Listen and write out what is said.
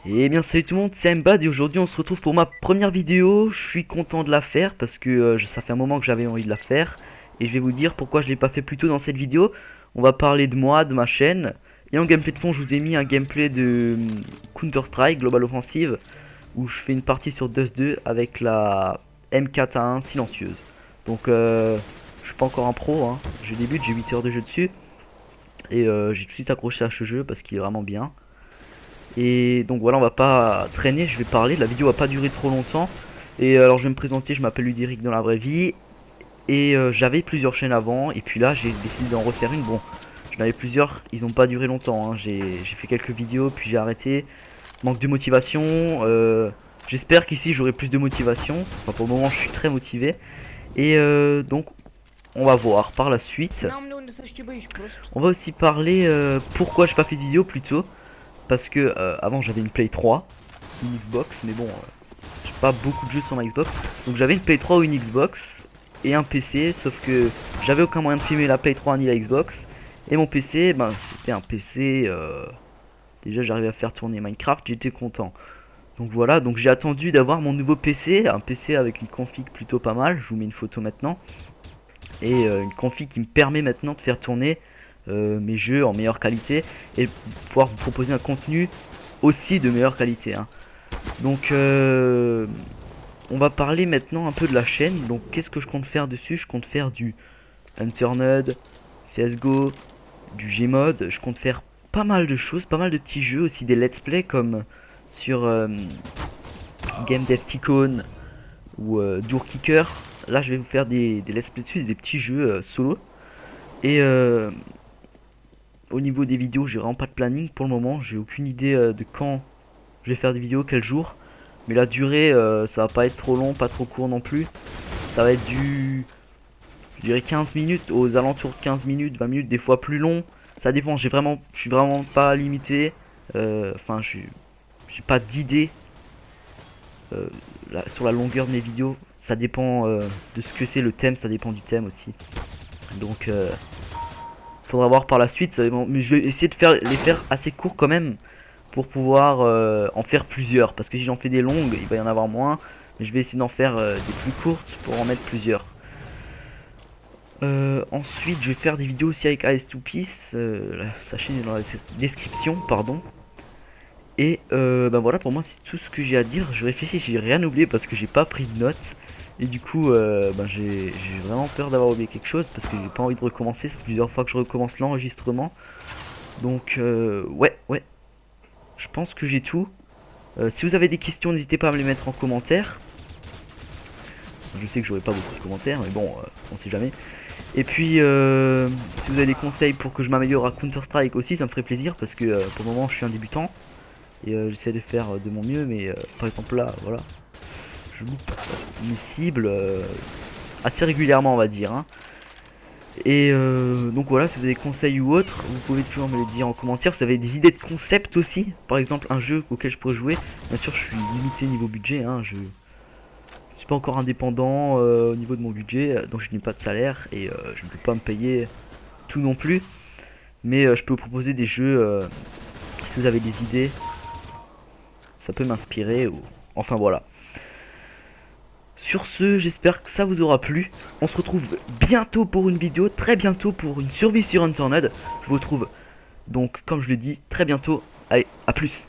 Et bien salut tout le monde, c'est Mbad et aujourd'hui on se retrouve pour ma première vidéo. Je suis content de la faire parce que ça fait un moment que j'avais envie de la faire. Et je vais vous dire pourquoi je l'ai pas fait plus tôt dans cette vidéo. On va parler de moi, de ma chaîne. Et en gameplay de fond je vous ai mis un gameplay de Counter Strike Global Offensive, où je fais une partie sur Dust 2 avec la M4A1 silencieuse. Donc je suis pas encore un pro, hein. Je débute, j'ai 8 heures de jeu dessus. Et j'ai tout de suite accroché à ce jeu parce qu'il est vraiment bien. Et donc voilà, on va pas traîner, je vais parler, la vidéo va pas durer trop longtemps. Et alors je vais me présenter, je m'appelle Ludéric dans la vraie vie. Et j'avais plusieurs chaînes avant, et puis là j'ai décidé d'en refaire une. Bon, j'en avais plusieurs, ils ont pas duré longtemps, hein. J'ai fait quelques vidéos, puis j'ai arrêté. Manque de motivation, j'espère qu'ici j'aurai plus de motivation. Enfin pour le moment je suis très motivé. Et donc on va voir par la suite. On va aussi parler pourquoi j'ai pas fait de vidéo plus tôt. Parce que avant j'avais une Play 3, une Xbox, mais bon, j'ai pas beaucoup de jeux sur ma Xbox. Donc j'avais une Play 3 ou une Xbox et un PC, sauf que j'avais aucun moyen de filmer la Play 3 ni la Xbox. Et mon PC, ben c'était un PC, déjà j'arrivais à faire tourner Minecraft, j'étais content. Donc voilà, donc j'ai attendu d'avoir mon nouveau PC, un PC avec une config plutôt pas mal, je vous mets une photo maintenant. Et une config qui me permet maintenant de faire tourner mes jeux en meilleure qualité et pouvoir vous proposer un contenu aussi de meilleure qualité, hein. Donc on va parler maintenant un peu de la chaîne. Donc qu'est-ce que je compte faire dessus? Je compte faire du Unturned, CSGO, du Gmod. Je compte faire pas mal de choses, pas mal de petits jeux, aussi des let's play comme sur Game Dev Tycoon ou Doorkicker. Là je vais vous faire des let's play dessus, des petits jeux solo. Et au niveau des vidéos, j'ai vraiment pas de planning pour le moment. J'ai aucune idée de quand je vais faire des vidéos, quel jour. Mais la durée, ça va pas être trop long, pas trop court non plus. Ça va être je dirais 15 minutes, aux alentours de 15 minutes, 20 minutes, des fois plus long. Ça dépend, je suis vraiment pas limité. Enfin, j'ai pas d'idée sur la longueur de mes vidéos. Ça dépend de ce que c'est le thème, ça dépend du thème aussi. Donc faudra voir par la suite, mais je vais essayer de les faire assez courts quand même pour pouvoir en faire plusieurs. Parce que si j'en fais des longues, il va y en avoir moins. Mais je vais essayer d'en faire des plus courtes pour en mettre plusieurs. Ensuite, je vais faire des vidéos aussi avec AS2Peace. Sa chaîne est dans la description, pardon. Et ben voilà, pour moi c'est tout ce que j'ai à dire. Je réfléchis, j'ai rien oublié parce que j'ai pas pris de notes. Et du coup, ben j'ai vraiment peur d'avoir oublié quelque chose parce que j'ai pas envie de recommencer. C'est plusieurs fois que je recommence l'enregistrement. Donc, ouais, je pense que j'ai tout. Si vous avez des questions, n'hésitez pas à me les mettre en commentaire. Je sais que j'aurai pas beaucoup de commentaires, mais bon, on sait jamais. Et puis, si vous avez des conseils pour que je m'améliore à Counter Strike aussi, ça me ferait plaisir parce que pour le moment, je suis un débutant. Et j'essaie de faire de mon mieux, mais par exemple là, voilà. Je loupe mes cibles assez régulièrement, on va dire, hein. Et donc voilà, si vous avez des conseils ou autres, vous pouvez toujours me les dire en commentaire. Si vous avez des idées de concept aussi, par exemple un jeu auquel je pourrais jouer. Bien sûr, je suis limité niveau budget, hein. Je suis pas encore indépendant au niveau de mon budget, donc je n'ai pas de salaire et je ne peux pas me payer tout non plus. Mais je peux vous proposer des jeux si vous avez des idées. Ça peut m'inspirer ou... Enfin voilà. Sur ce, j'espère que ça vous aura plu. On se retrouve bientôt pour une vidéo, très bientôt pour une survie sur Unturned. Je vous retrouve donc, comme je l'ai dit, très bientôt. Allez, à plus.